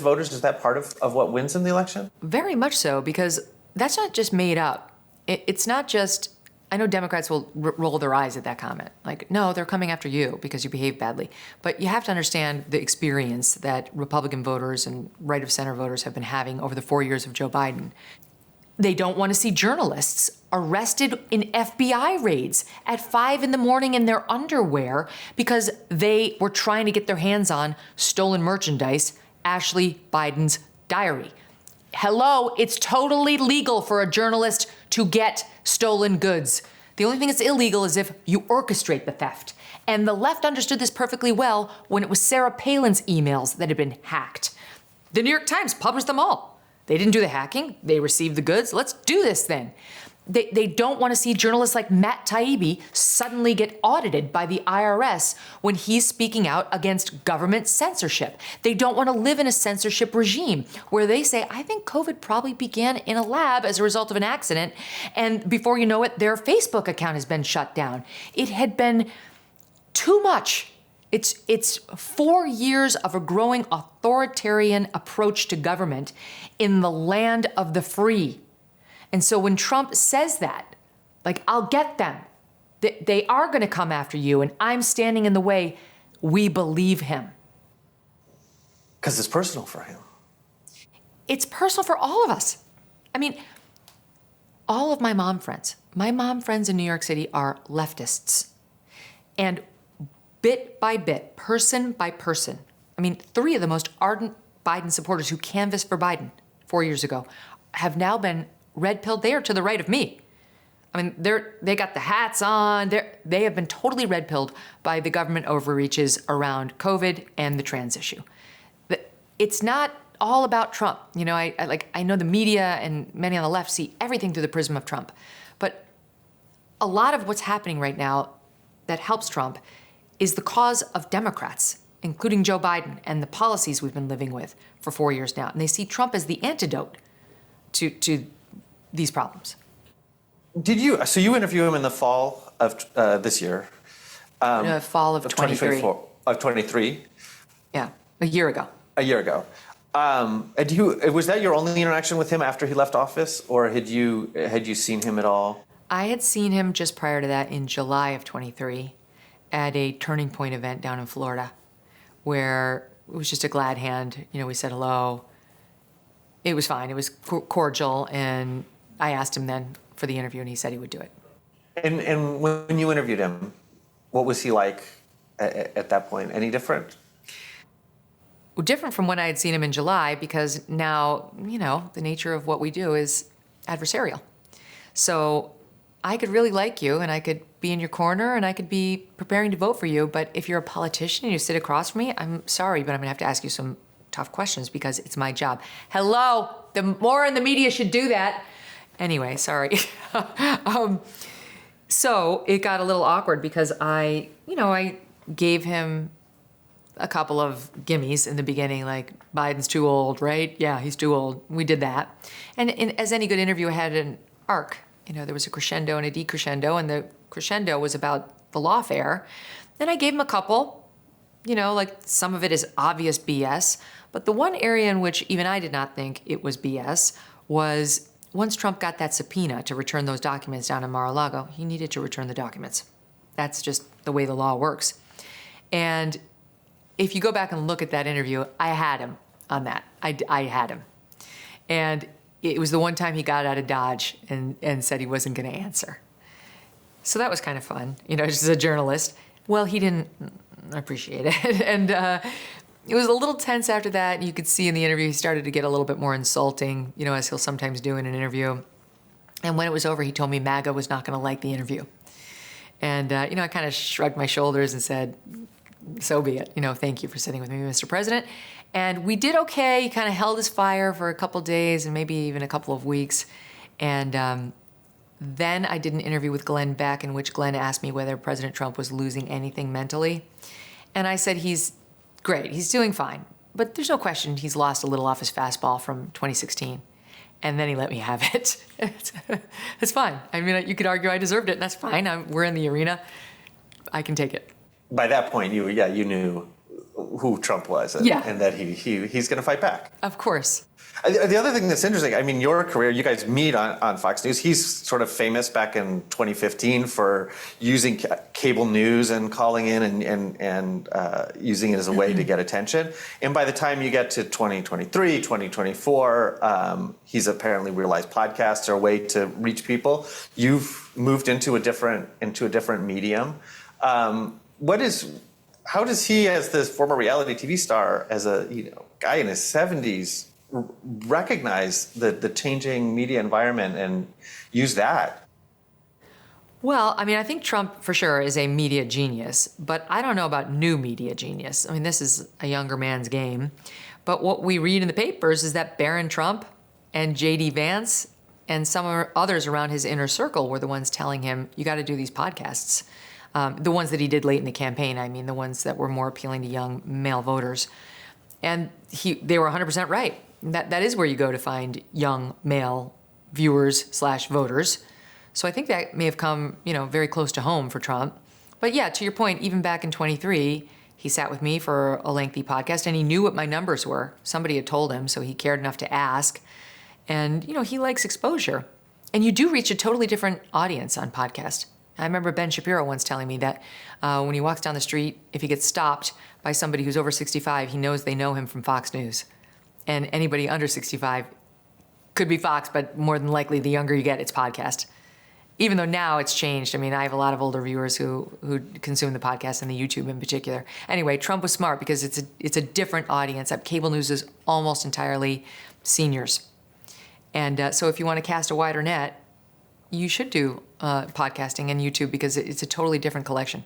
A: voters? Is that part of what wins in the election?
B: Very much so, because that's not just made up. It's not just, I know Democrats will roll their eyes at that comment. Like, no, they're coming after you because you behave badly. But you have to understand the experience that Republican voters and right-of-center voters have been having over the 4 years of Joe Biden. They don't want to see journalists arrested in FBI raids at 5 a.m. in their underwear because they were trying to get their hands on stolen merchandise, Ashley Biden's diary. Hello, it's totally legal for a journalist to get stolen goods. The only thing that's illegal is if you orchestrate the theft. And the left understood this perfectly well when it was Sarah Palin's emails that had been hacked. The New York Times published them all. They didn't do the hacking. They received the goods. Let's do this then. They don't want to see journalists like Matt Taibbi suddenly get audited by the IRS when he's speaking out against government censorship. They don't want to live in a censorship regime where they say, I think COVID probably began in a lab as a result of an accident. And before you know it, their Facebook account has been shut down. It had been too much. It's 4 years of a growing authoritarian approach to government in the land of the free. And so when Trump says that, like, I'll get them, they are going to come after you, and I'm standing in the way, we believe him.
A: Because it's personal for him.
B: It's personal for all of us. I mean, all of my mom friends in New York City are leftists. And bit by bit, person by person. I mean, 3 of the most ardent Biden supporters who canvassed for Biden 4 years ago have now been red-pilled. They are to the right of me. I mean, they got the hats on. They have been totally red-pilled by the government overreaches around COVID and the trans issue. It's not all about Trump. You know, I know the media and many on the left see everything through the prism of Trump. But a lot of what's happening right now that helps Trump is the cause of Democrats, including Joe Biden and the policies we've been living with for 4 years now. And they see Trump as the antidote to these problems.
A: So you interviewed him in the fall of this year.
B: Fall of 23.
A: Of 23?
B: Yeah, a year ago.
A: A year ago. And was that your only interaction with him after he left office, or had you seen him at all?
B: I had seen him just prior to that in July of 23 at a Turning Point event down in Florida, where it was just a glad hand. You know, we said hello. It was fine. It was cordial, and I asked him then for the interview, and he said he would do it.
A: And when you interviewed him, what was he like at that point? Any different?
B: Well, different from when I had seen him in July, because now, you know, the nature of what we do is adversarial. So I could really like you, and I could be in your corner, and I could be preparing to vote for you. But if you're a politician and you sit across from me, I'm sorry, but I'm going to have to ask you some tough questions because it's my job. Hello, the more in the media should do that. Anyway, sorry. So it got a little awkward because I gave him a couple of gimmies in the beginning, like Biden's too old, right? Yeah, he's too old. We did that. And as any good interview had an arc, you know, there was a crescendo and a decrescendo, and the crescendo was about the lawfare. And I gave him a couple, you know, like some of it is obvious BS, but the one area in which even I did not think it was BS was once Trump got that subpoena to return those documents down in Mar-a-Lago, he needed to return the documents. That's just the way the law works. And if you go back and look at that interview, I had him on that. I had him. And it was the one time he got out of Dodge and said he wasn't going to answer. So that was kind of fun, you know, just as a journalist. Well, he didn't appreciate it. And it was a little tense after that. You could see in the interview he started to get a little bit more insulting, you know, as he'll sometimes do in an interview. And when it was over, he told me MAGA was not going to like the interview. And, you know, I kind of shrugged my shoulders and said, so be it. You know, thank you for sitting with me, Mr. President. And we did okay. He kind of held his fire for a couple days and maybe even a couple of weeks. And then I did an interview with Glenn Beck in which Glenn asked me whether President Trump was losing anything mentally. And I said he's great. He's doing fine. But there's no question he's lost a little off his fastball from 2016. And then he let me have it. It's fine. I mean, you could argue I deserved it, and that's fine. We're in the arena. I can take it.
A: By that point, you knew who Trump was, and that he's going to fight back.
B: Of course.
A: The other thing that's interesting, I mean, your career, you guys meet on Fox News. He's sort of famous back in 2015 for using cable news and calling in and using it as a way to get attention. And by the time you get to 2023, 2024, he's apparently realized podcasts are a way to reach people. You've moved into a different medium. How does he, as this former reality TV star, as a guy in his 70s, recognize the changing media environment and use that?
B: Well, I mean, I think Trump for sure is a media genius, but I don't know about new media genius. I mean, this is a younger man's game. But what we read in the papers is that Barron Trump and J.D. Vance and some others around his inner circle were the ones telling him, you got to do these podcasts. The ones that he did late in the campaign, I mean, the ones that were more appealing to young male voters. And they were 100% right. That is where you go to find young male viewers/voters. So I think that may have come, very close to home for Trump. But yeah, to your point, even back in 23, he sat with me for a lengthy podcast and he knew what my numbers were. Somebody had told him, so he cared enough to ask. And, he likes exposure. And you do reach a totally different audience on podcast. I remember Ben Shapiro once telling me that when he walks down the street, if he gets stopped by somebody who's over 65, he knows they know him from Fox News. And anybody under 65 could be Fox, but more than likely, the younger you get, it's podcast. Even though now it's changed. I mean, I have a lot of older viewers who consume the podcast and the YouTube in particular. Anyway, Trump was smart because it's a different audience. Cable news is almost entirely seniors. And so if you want to cast a wider net, you should do podcasting and YouTube because it's a totally different collection.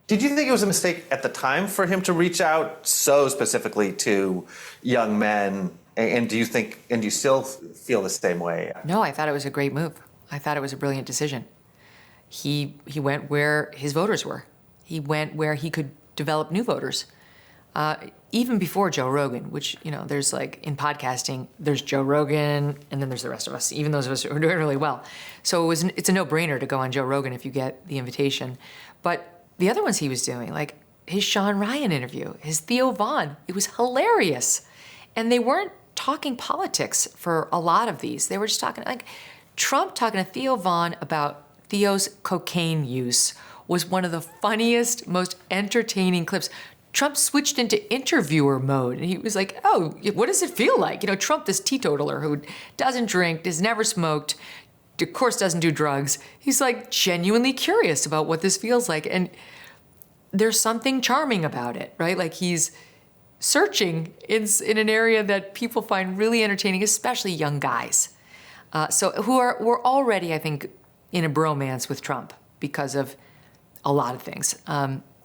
A: Did you think it was a mistake at the time for him to reach out so specifically to young men? And do you still feel the same way?
B: No, I thought it was a great move. I thought it was a brilliant decision. He went where his voters were. He went where he could develop new voters. Even before Joe Rogan, which, there's like in podcasting, there's Joe Rogan and then there's the rest of us, even those of us who are doing really well. So it's a no-brainer to go on Joe Rogan if you get the invitation. But the other ones he was doing, like his Sean Ryan interview, his Theo Vaughn, it was hilarious. And they weren't talking politics for a lot of these. They were just talking like Trump talking to Theo Vaughn about Theo's cocaine use was one of the funniest, most entertaining clips. Trump switched into interviewer mode and he was like, oh, what does it feel like? Trump, this teetotaler who doesn't drink, has never smoked, of course doesn't do drugs. He's like genuinely curious about what this feels like. And there's something charming about it, right? Like he's searching in an area that people find really entertaining, especially young guys. We're already, I think, in a bromance with Trump because of a lot of things.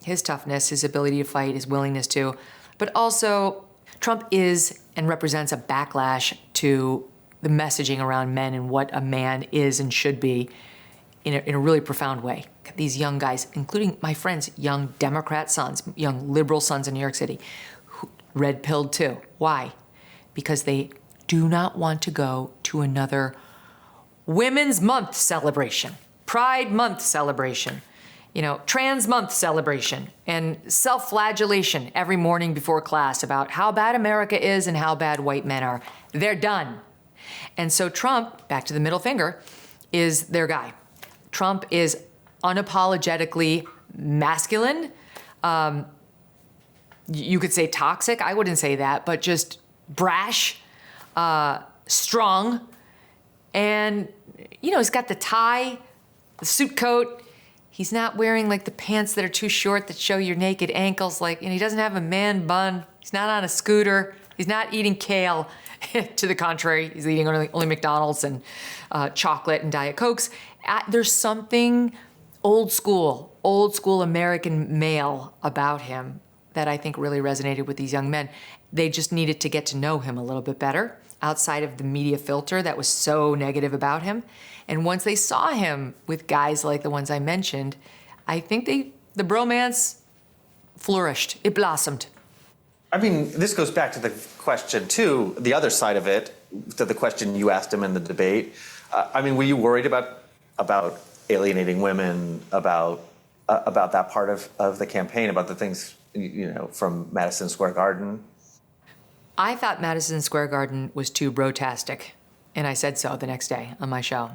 B: His toughness, his ability to fight, his willingness to, but also Trump is and represents a backlash to the messaging around men and what a man is and should be in a really profound way. These young guys, including my friends, young Democrat sons, young liberal sons in New York City, red-pilled too. Why? Because they do not want to go to another Women's Month celebration, Pride Month celebration, Trans Month celebration, and self-flagellation every morning before class about how bad America is and how bad white men are. They're done. And so Trump, back to the middle finger, is their guy. Trump is unapologetically masculine. You could say toxic. I wouldn't say that, but just brash, strong. And, he's got the tie, the suit coat. He's not wearing like the pants that are too short that show your naked ankles. He doesn't have a man bun. He's not on a scooter. He's not eating kale. To the contrary, he's eating only McDonald's and chocolate and Diet Cokes. There's something old school American male about him that I think really resonated with these young men. They just needed to get to know him a little bit better outside of the media filter that was so negative about him. And once they saw him with guys like the ones I mentioned, I think the bromance flourished. It blossomed.
A: I mean, this goes back to the question, too, the other side of it, to the question you asked him in the debate. Were you worried about alienating women, about that part of the campaign, about the things, from Madison Square Garden?
B: I thought Madison Square Garden was too brotastic, and I said so the next day on my show.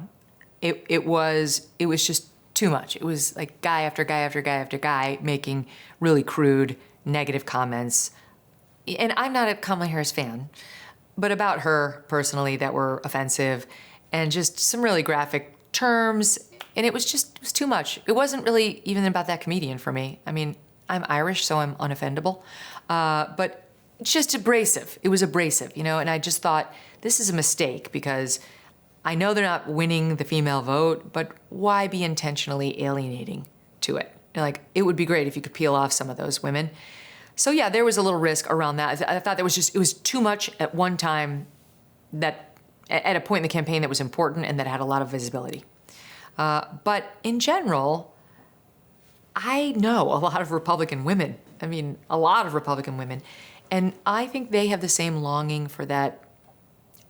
B: It was just too much. It was like guy after guy after guy after guy making really crude, negative comments. And I'm not a Kamala Harris fan, but about her personally that were offensive and just some really graphic terms. And it was too much. It wasn't really even about that comedian for me. I mean, I'm Irish, so I'm unoffendable. But just abrasive. It was abrasive, and I just thought this is a mistake because I know they're not winning the female vote, but why be intentionally alienating to it? It would be great if you could peel off some of those women. So yeah, there was a little risk around that. I thought it was too much at one time that at a point in the campaign that was important and that had a lot of visibility. But in general, I know a lot of Republican women. A lot of Republican women. And I think they have the same longing for that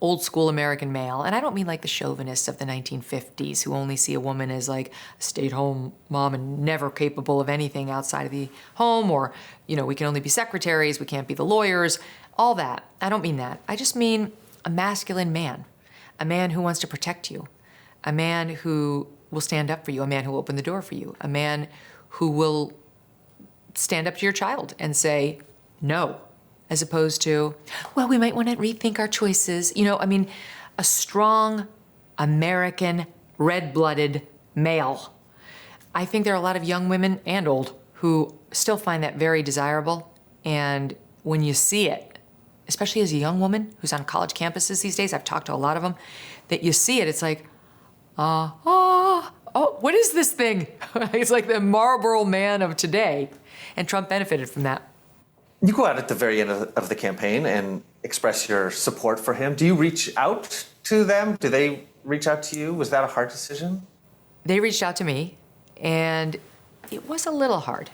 B: old school American male. And I don't mean like the chauvinists of the 1950s who only see a woman as like a stay-at-home mom and never capable of anything outside of the home, or, we can only be secretaries, we can't be the lawyers, all that. I don't mean that. I just mean a masculine man, a man who wants to protect you, a man who will stand up for you, a man who will open the door for you, a man who will stand up to your child and say no, as opposed to, well, we might want to rethink our choices. A strong American, red-blooded male. I think there are a lot of young women and old who still find that very desirable. And when you see it, especially as a young woman who's on college campuses these days, I've talked to a lot of them, that you see it, it's like, oh, what is this thing? It's like the Marlboro Man of today. And Trump benefited from that.
A: You go out at the very end of the campaign and express your support for him. Do you reach out to them? Do they reach out to you? Was that a hard decision?
B: They reached out to me, and it was a little hard.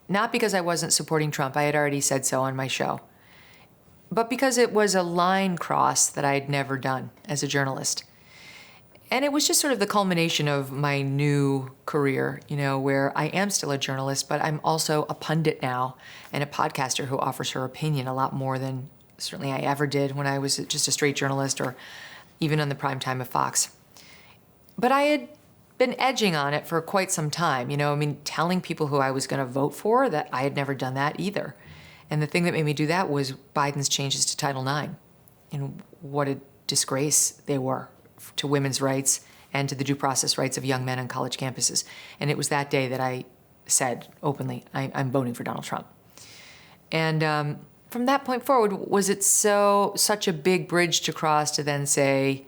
B: Not because I wasn't supporting Trump, I had already said so on my show, but because it was a line cross that I had never done as a journalist. And it was just sort of the culmination of my new career, where I am still a journalist, but I'm also a pundit now and a podcaster who offers her opinion a lot more than certainly I ever did when I was just a straight journalist or even on the prime time of Fox. But I had been edging on it for quite some time, telling people who I was going to vote for, that I had never done that either. And the thing that made me do that was Biden's changes to Title IX and what a disgrace they were to women's rights and to the due process rights of young men on college campuses. And it was that day that I said openly, I'm voting for Donald Trump. And from that point forward, was it such a big bridge to cross to then say,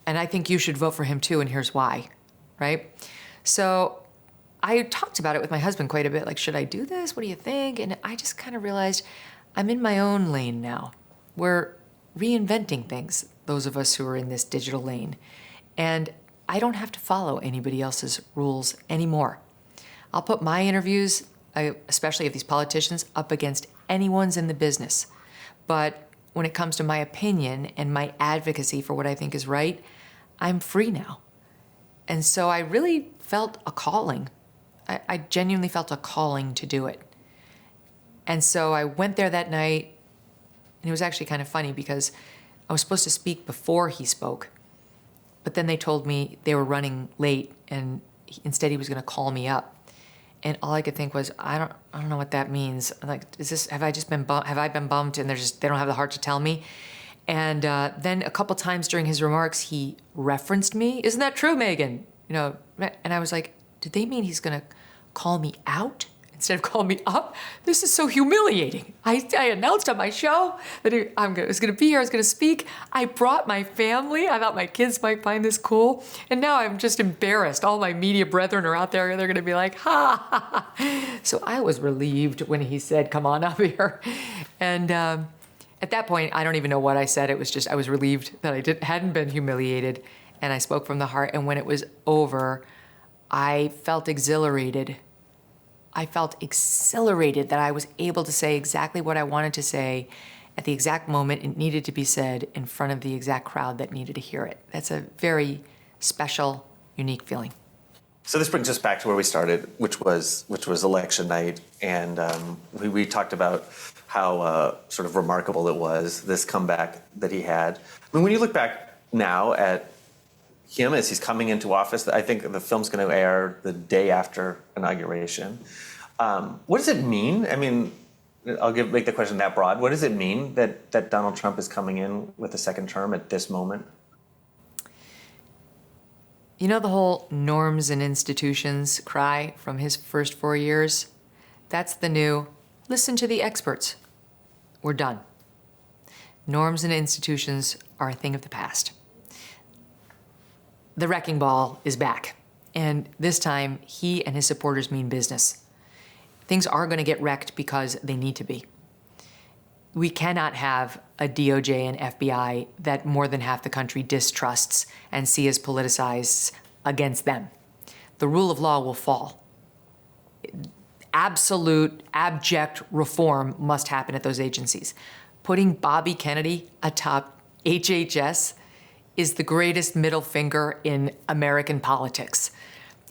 B: and I think you should vote for him too, and here's why, right? So I talked about it with my husband quite a bit, like, should I do this? What do you think? And I just kind of realized I'm in my own lane now. We're reinventing things, those of us who are in this digital lane. And I don't have to follow anybody else's rules anymore. I'll put my interviews, especially of these politicians, up against anyone's in the business. But when it comes to my opinion and my advocacy for what I think is right, I'm free now. And so I really felt a calling. I genuinely felt a calling to do it. And so I went there that night, and it was actually kind of funny because I was supposed to speak before he spoke, but then they told me they were running late, and instead he was going to call me up. And all I could think was, I don't know what that means. Like, have I been bumped and they don't have the heart to tell me? And then a couple times during his remarks, he referenced me. Isn't that true, Megyn? And I was like, did they mean he's going to call me out instead of call me up? This is so humiliating. I announced on my show that I was going to be here, I was going to speak. I brought my family. I thought my kids might find this cool. And now I'm just embarrassed. All my media brethren are out there. They're going to be like, ha, ha, ha. So I was relieved when he said, come on up here. And at that point, I don't even know what I said. It was just, I was relieved that I hadn't been humiliated. And I spoke from the heart. And when it was over, I felt exhilarated. I felt exhilarated that I was able to say exactly what I wanted to say at the exact moment it needed to be said in front of the exact crowd that needed to hear it. That's a very special, unique feeling.
A: So this brings us back to where we started, which was election night, and we talked about how sort of remarkable it was, this comeback that he had. I mean, when you look back now at him as he's coming into office, I think the film's going to air the day after inauguration. What does it mean? I mean, make the question that broad. What does it mean that Donald Trump is coming in with a second term at this moment?
B: You know the whole norms and institutions cry from his first 4 years? That's the new, listen to the experts. We're done. Norms and institutions are a thing of the past. The wrecking ball is back, and this time he and his supporters mean business. Things are going to get wrecked because they need to be. We cannot have a DOJ and FBI that more than half the country distrusts and see as politicized against them. The rule of law will fall. Absolute, abject reform must happen at those agencies. Putting Bobby Kennedy atop HHS is the greatest middle finger in American politics.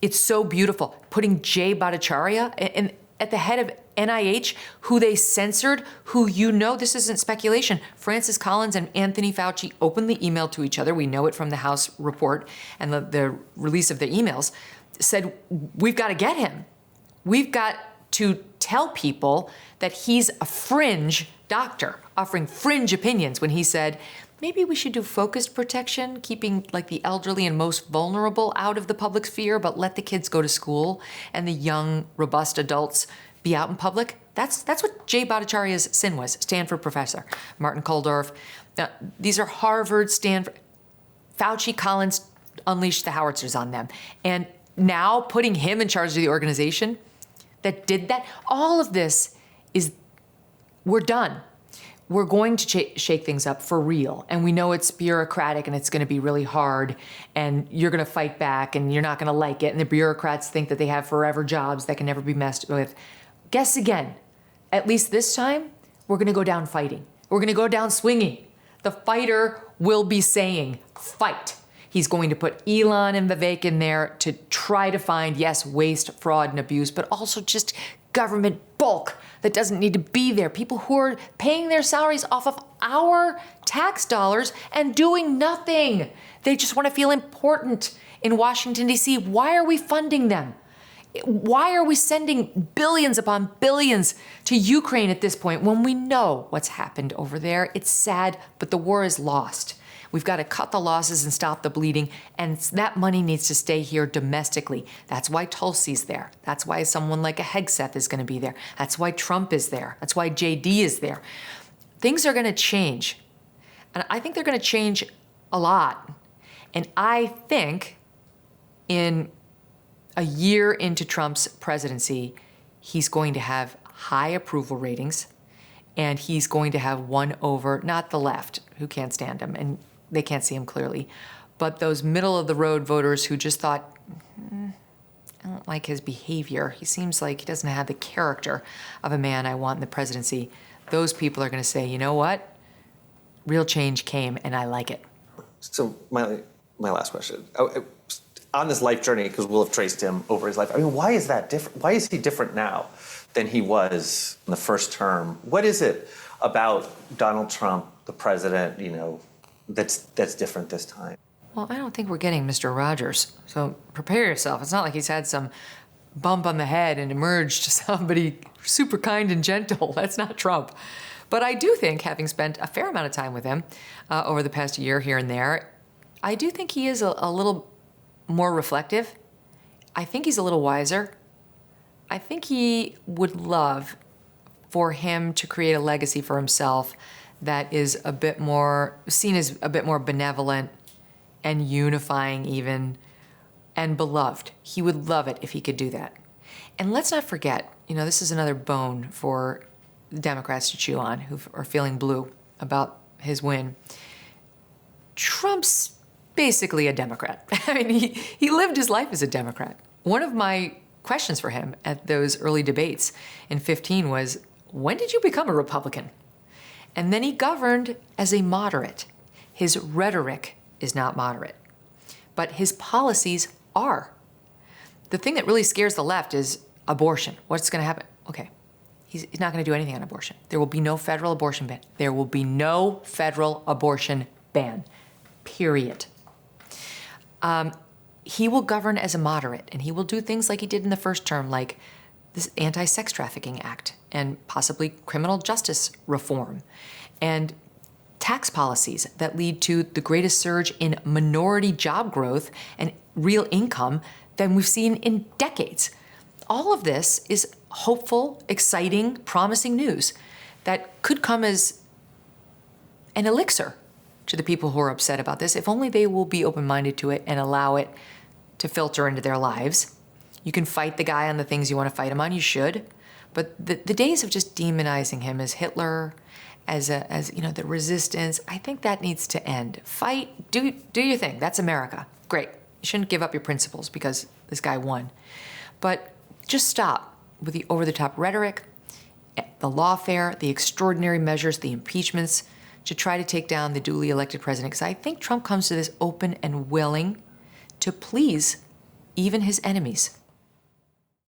B: It's so beautiful. Putting Jay Bhattacharya at the head of NIH, who they censored, who this isn't speculation. Francis Collins and Anthony Fauci openly emailed to each other. We know it from the House report and the release of the emails, said, we've got to get him. We've got to tell people that he's a fringe doctor, offering fringe opinions when he said, maybe we should do focused protection, keeping like the elderly and most vulnerable out of the public sphere, but let the kids go to school and the young, robust adults be out in public. That's what Jay Bhattacharya's sin was, Stanford professor, Martin Kulldorff. These are Harvard, Stanford, Fauci, Collins unleashed the howitzers on them. And now putting him in charge of the organization that did that, all of this is, we're done. We're going to shake things up for real. And we know it's bureaucratic and it's going to be really hard and you're going to fight back and you're not going to like it. And the bureaucrats think that they have forever jobs that can never be messed with. Guess again, at least this time, we're going to go down fighting. We're going to go down swinging. The fighter will be saying, fight. He's going to put Elon and Vivek in there to try to find, yes, waste, fraud, and abuse, but also just government bulk that doesn't need to be there. People who are paying their salaries off of our tax dollars and doing nothing. They just want to feel important in Washington, D.C. Why are we funding them? Why are we sending billions upon billions to Ukraine at this point when we know what's happened over there? It's sad, but the war is lost. We've got to cut the losses and stop the bleeding, and that money needs to stay here domestically. That's why Tulsi's there. That's why someone like a Hegseth is going to be there. That's why Trump is there. That's why JD is there. Things are going to change, and I think they're going to change a lot. And I think in a year into Trump's presidency, he's going to have high approval ratings, and he's going to have won over, not the left, who can't stand him, and they can't see him clearly, but those middle-of-the-road voters who just thought, I don't like his behavior. He seems like he doesn't have the character of a man I want in the presidency. Those people are going to say, you know what? Real change came, and I like it.
A: So my last question. On this life journey, because we'll have traced him over his life, I mean, why is that different? Why is he different now than he was in the first term? What is it about Donald Trump, the president, that's different this time?
B: Well, I don't think we're getting Mr. Rogers, so prepare yourself. It's not like he's had some bump on the head and emerged to somebody super kind and gentle. That's not Trump. But I do think, having spent a fair amount of time with him over the past year here and there, I do think he is a little more reflective. I think he's a little wiser. I think he would love for him to create a legacy for himself that is a bit more, seen as a bit more benevolent and unifying even, and beloved. He would love it if he could do that. And let's not forget, this is another bone for the Democrats to chew on who are feeling blue about his win. Trump's basically a Democrat. I mean, he lived his life as a Democrat. One of my questions for him at those early debates in 2015 was, when did you become a Republican? And then he governed as a moderate. His rhetoric is not moderate, but his policies are. The thing that really scares the left is abortion. What's going to happen? Okay, he's not going to do anything on abortion. There will be no federal abortion ban. There will be no federal abortion ban, period. He will govern as a moderate, and he will do things like he did in the first term, like this Anti-Sex Trafficking Act and possibly criminal justice reform and tax policies that lead to the greatest surge in minority job growth and real income than we've seen in decades. All of this is hopeful, exciting, promising news that could come as an elixir to the people who are upset about this, if only they will be open-minded to it and allow it to filter into their lives. You can fight the guy on the things you want to fight him on, you should, but the days of just demonizing him as Hitler, as the resistance, I think that needs to end. Fight, do your thing. That's America. Great. You shouldn't give up your principles because this guy won. But just stop with the over-the-top rhetoric, the lawfare, the extraordinary measures, the impeachments, to try to take down the duly elected president. Because I think Trump comes to this open and willing to please even his enemies.